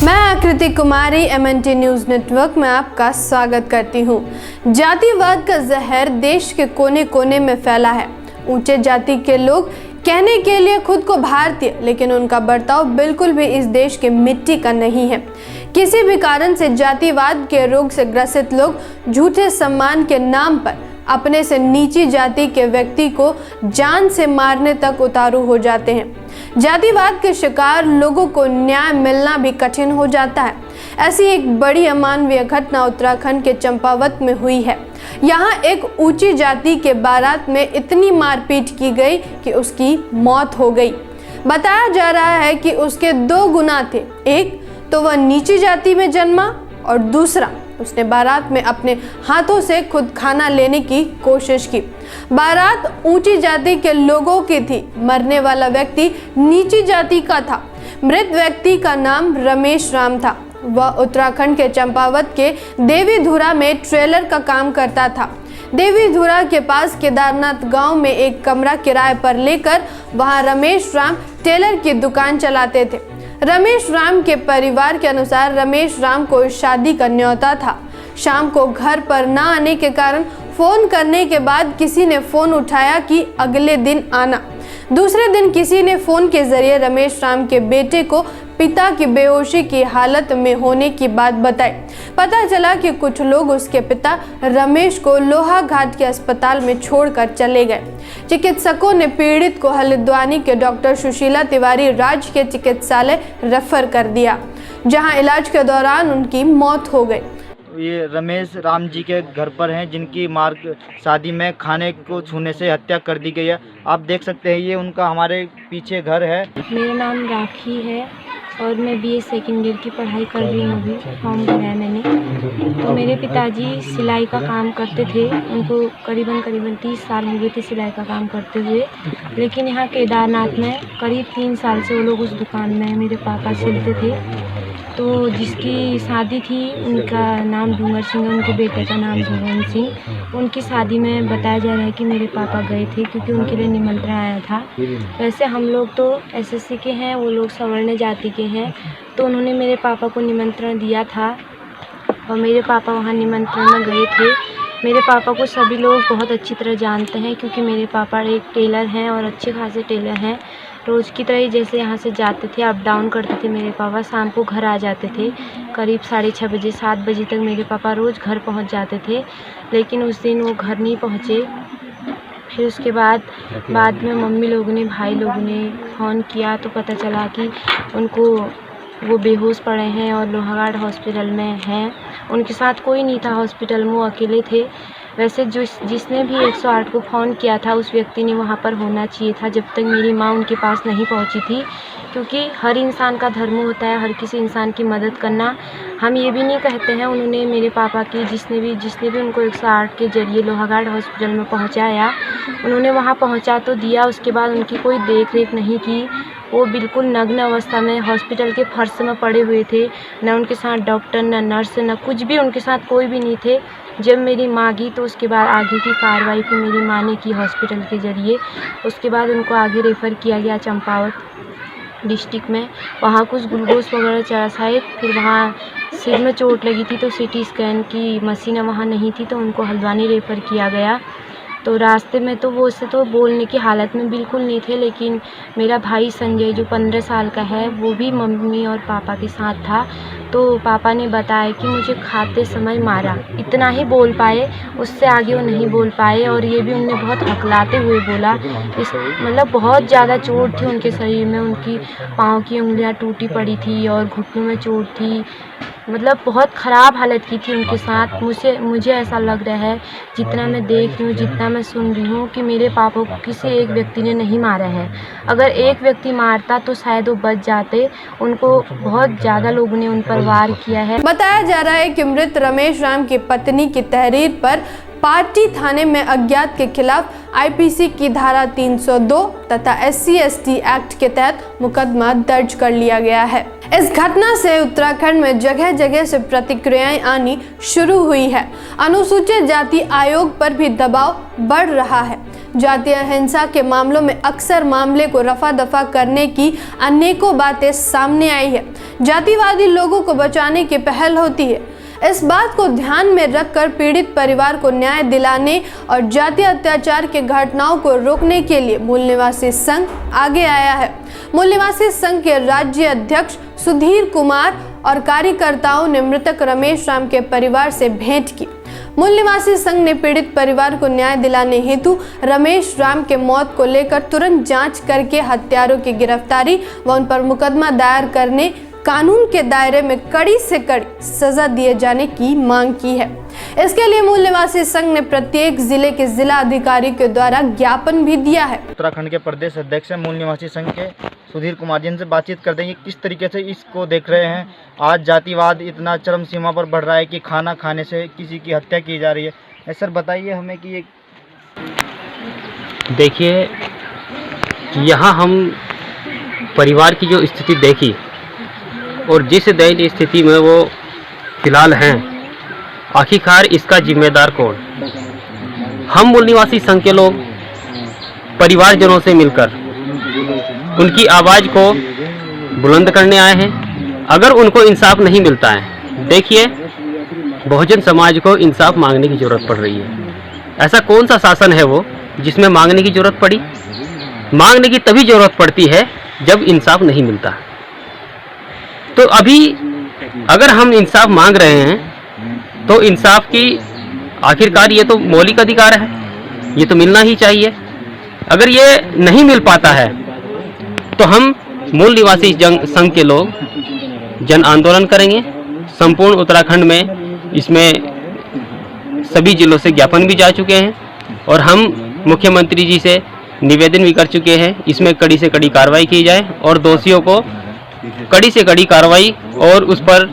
मैं आकृति कुमारी MNT news network में आपका स्वागत करती हूं। जातिवाद का जहर देश के कोने कोने में फैला है। ऊंचे जाति के लोग कहने के लिए खुद को भारतीय, लेकिन उनका बर्ताव बिल्कुल भी इस देश के मिट्टी का नहीं है। किसी भी कारण से जातिवाद के रोग से ग्रसित लोग झूठे सम्मान के नाम पर अपने से नीची जाति के व्यक्ति को जान से मारने तक उतारू हो जाते हैं। जातिवाद के शिकार लोगों को न्याय मिलना भी कठिन हो जाता है। ऐसी एक बड़ी अमानवीय घटना उत्तराखंड के चंपावत में हुई है। यहाँ एक ऊंची जाति के बारात में इतनी मारपीट की गई कि उसकी मौत हो गई। बताया जा रहा है कि उसके 2 गुनाह थे। एक तो वह नीची जाति में जन्मा और दूसरा उसने बारात में अपने हाथों से खुद खाना लेने की कोशिश की। बारात ऊंची जाति के लोगों की थी। मरने वाला व्यक्ति नीची जाति का था। मृत व्यक्ति का नाम रमेश राम था। वह उत्तराखंड के चंपावत के देवीधुरा में ट्रेलर का काम करता था। देवीधुरा के पास केदारनाथ गांव में एक कमरा किराए पर लेकर वहां रमेश राम टेलर की दुकान चलाते थे। रमेश राम के परिवार के अनुसार रमेश राम को शादी का न्योता था। शाम को घर पर ना आने के कारण फोन करने के बाद किसी ने फोन उठाया कि अगले दिन आना। दूसरे दिन किसी ने फोन के जरिए रमेश राम के बेटे को पिता की बेहोशी की हालत में होने की बात बताई। पता चला कि कुछ लोग उसके पिता रमेश को लोहाघाट के अस्पताल में छोड़कर चले गए। चिकित्सकों ने पीड़ित को हल्द्वानी के डॉक्टर सुशीला तिवारी राज्य के चिकित्सालय रेफर कर दिया, जहां इलाज के दौरान उनकी मौत हो गई। ये रमेश राम जी के घर पर हैं, जिनकी शादी में खाने को छूने से हत्या कर दी गई है। आप देख सकते हैं, ये उनका हमारे पीछे घर है। मेरा नाम राखी है और मैं BA सेकेंड ईयर की पढ़ाई कर रही हूँ। अभी फॉर्म भरा है मैंने। तो मेरे पिताजी सिलाई का काम करते थे। उनको करीबन 30 साल हो गए थे सिलाई का काम करते हुए। लेकिन यहाँ केदारनाथ में करीब 3 साल से वो लोग उस दुकान में मेरे पापा सिलते थे। तो जिसकी शादी थी उनका नाम डूंगर सिंह है, उनके बेटे का नाम भगवान सिंह। उनकी शादी में बताया जा रहा है कि मेरे पापा गए थे क्योंकि उनके लिए निमंत्रण आया था। वैसे हम लोग तो SSC के हैं, वो लोग सवर्ण जाति के हैं। तो उन्होंने मेरे पापा को निमंत्रण दिया था और मेरे पापा वहाँ निमंत्रण में गए थे। मेरे पापा को सभी लोग बहुत अच्छी तरह जानते हैं क्योंकि मेरे पापा एक टेलर हैं और अच्छे खासे टेलर हैं। रोज़ की तरह ही जैसे यहाँ से जाते थे, अप डाउन करते थे मेरे पापा। शाम को घर आ जाते थे करीब 6:30 बजे, 7 बजे तक मेरे पापा रोज़ घर पहुँच जाते थे। लेकिन उस दिन वो घर नहीं पहुँचे। फिर उसके बाद में मम्मी लोगों ने, भाई लोगों ने फ़ोन किया तो पता चला कि उनको वो बेहोश पड़े हैं और लोहाघाट हॉस्पिटल में हैं। उनके साथ कोई नहीं था हॉस्पिटल में, वो अकेले थे। वैसे जिसने भी 108 को फ़ोन किया था उस व्यक्ति ने वहाँ पर होना चाहिए था जब तक मेरी माँ उनके पास नहीं पहुँची थी, क्योंकि हर इंसान का धर्म होता है हर किसी इंसान की मदद करना। हम ये भी नहीं कहते हैं। उन्होंने मेरे पापा की जिसने भी उनको 108 के जरिए लोहाघाट हॉस्पिटल में पहुँचाया, उन्होंने वहाँ पहुँचा तो दिया। उसके बाद उनकी कोई देख रेख नहीं की। वो बिल्कुल नग्न अवस्था में हॉस्पिटल के फर्श में पड़े हुए थे। न उनके साथ डॉक्टर, न नर्स, न कुछ भी उनके साथ कोई भी नहीं थे। जब मेरी माँ गई तो उसके बाद आगे की कार्रवाई फिर मेरी माँ ने की हॉस्पिटल के ज़रिए। उसके बाद उनको आगे रेफ़र किया गया चंपावत डिस्ट्रिक्ट में। वहाँ कुछ ग्लूकोज वगैरह चढ़ाए। फिर वहाँ सिर में चोट लगी थी तो CT स्कैन की मशीन वहाँ नहीं थी तो उनको हल्द्वानी रेफ़र किया गया। तो रास्ते में तो वो उससे तो बोलने की हालत में बिल्कुल नहीं थे। लेकिन मेरा भाई संजय जो 15 साल का है, वो भी मम्मी और पापा के साथ था। तो पापा ने बताया कि मुझे खाते समय मारा, इतना ही बोल पाए, उससे आगे वो नहीं बोल पाए। और ये भी उनने बहुत हकलाते हुए बोला। मतलब बहुत ज़्यादा चोट थी उनके शरीर में। उनकी पाँव की उंगलियां टूटी पड़ी थी और घुटनों में चोट थी। मतलब बहुत ख़राब हालत की थी उनके साथ। मुझे ऐसा लग रहा है, जितना मैं देख रही हूँ, जितना मैं सुन रही हूँ, कि मेरे पापा को किसी एक व्यक्ति ने नहीं मारा है। अगर एक व्यक्ति मारता तो शायद वो बच जाते। उनको बहुत ज़्यादा लोगों ने उन पर वार किया है। बताया जा रहा है कि मृत रमेश राम की पत्नी की तहरीर पर पार्टी थाने में अज्ञात के खिलाफ IPC की धारा 302 तथा SC/ST एक्ट के तहत मुकदमा दर्ज कर लिया गया है। इस घटना से उत्तराखंड में जगह जगह से प्रतिक्रियाएं आनी शुरू हुई है। अनुसूचित जाति आयोग पर भी दबाव बढ़ रहा है। जातीय हिंसा के मामलों में अक्सर मामले को रफा दफा करने की अनेकों बातें सामने आई है। जातिवादी लोगों को बचाने की पहल होती है। इस बात को ध्यान में रखकर पीड़ित परिवार को न्याय दिलाने और जातीय अत्याचार के घटनाओं को रोकने के लिए मूल निवासी संघ आगे आया है। मूल निवासी संघ के राज्य अध्यक्ष सुधीर कुमार और कार्यकर्ताओं ने मृतक रमेश राम के परिवार से भेंट की। मूल निवासी संघ ने पीड़ित परिवार को न्याय दिलाने हेतु रमेश राम के मौत को लेकर तुरंत जांच करके हत्यारों की गिरफ्तारी व उन पर मुकदमा दायर करने, कानून के दायरे में कड़ी से कड़ी सजा दिए जाने की मांग की है। इसके लिए मूल निवासी संघ ने प्रत्येक जिले के जिला अधिकारी के द्वारा ज्ञापन भी दिया है। उत्तराखंड के प्रदेश अध्यक्ष मूल निवासी संघ के सुधीर कुमार जी से बातचीत करते हैं कि किस तरीके से इसको देख रहे हैं। आज जातिवाद इतना चरम सीमा पर बढ़ रहा है कि खाना खाने से किसी की हत्या की जा रही है। सर बताइए हमें कि ये देखिए, यहाँ हम परिवार की जो स्थिति देखी और जिस दयनीय स्थिति में वो फिलहाल हैं, आखिरकार इसका जिम्मेदार कौन? हम मूल निवासी संघ के लोग परिवारजनों से मिलकर उनकी आवाज़ को बुलंद करने आए हैं। अगर उनको इंसाफ नहीं मिलता है, देखिए बहुजन समाज को इंसाफ मांगने की ज़रूरत पड़ रही है। ऐसा कौन सा शासन है वो जिसमें मांगने की ज़रूरत पड़ी? मांगने की तभी ज़रूरत पड़ती है जब इंसाफ नहीं मिलता। तो अभी अगर हम इंसाफ मांग रहे हैं तो इंसाफ की आखिरकार ये तो मौलिक अधिकार है, ये तो मिलना ही चाहिए। अगर ये नहीं मिल पाता है तो हम मूल निवासी संघ के लोग जन आंदोलन करेंगे। संपूर्ण उत्तराखंड में इसमें सभी जिलों से ज्ञापन भी जा चुके हैं और हम मुख्यमंत्री जी से निवेदन भी कर चुके हैं। इसमें कड़ी से कड़ी कार्रवाई की जाए और दोषियों को कड़ी से कड़ी कार्रवाई और उस पर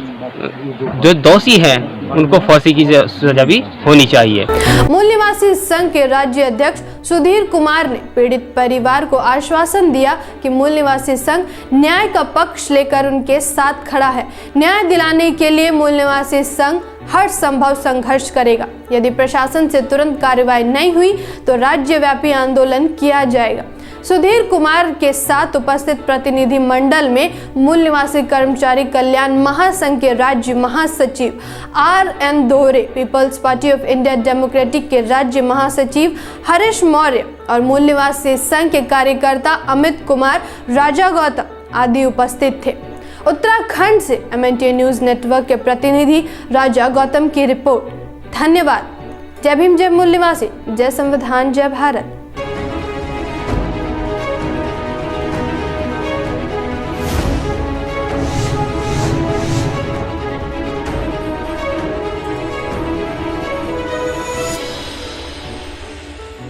जो दोषी हैं उनको फांसी की सजा भी होनी चाहिए। मूल निवासी संघ के राज्य अध्यक्ष सुधीर कुमार ने पीड़ित परिवार को आश्वासन दिया कि मूल निवासी संघ न्याय का पक्ष लेकर उनके साथ खड़ा है। न्याय दिलाने के लिए मूल निवासी संघ हर संभव संघर्ष करेगा। यदि प्रशासन से तुरंत कार्रवाई नहीं हुई तो राज्यव्यापी आंदोलन किया जाएगा। सुधीर कुमार के साथ उपस्थित प्रतिनिधि मंडल में मूल निवासी कर्मचारी कल्याण महासंघ के राज्य महासचिव RN Dohare, People's Party of India Democratic के राज्य महासचिव हरीश मौर्य और मूल निवासी संघ के कार्यकर्ता अमित कुमार, राजा गौतम आदि उपस्थित थे। उत्तराखंड से MNT न्यूज नेटवर्क के प्रतिनिधि राजा गौतम की रिपोर्ट। धन्यवाद। जय भीम, जय मूल निवासी, जय संविधान, जय भारत।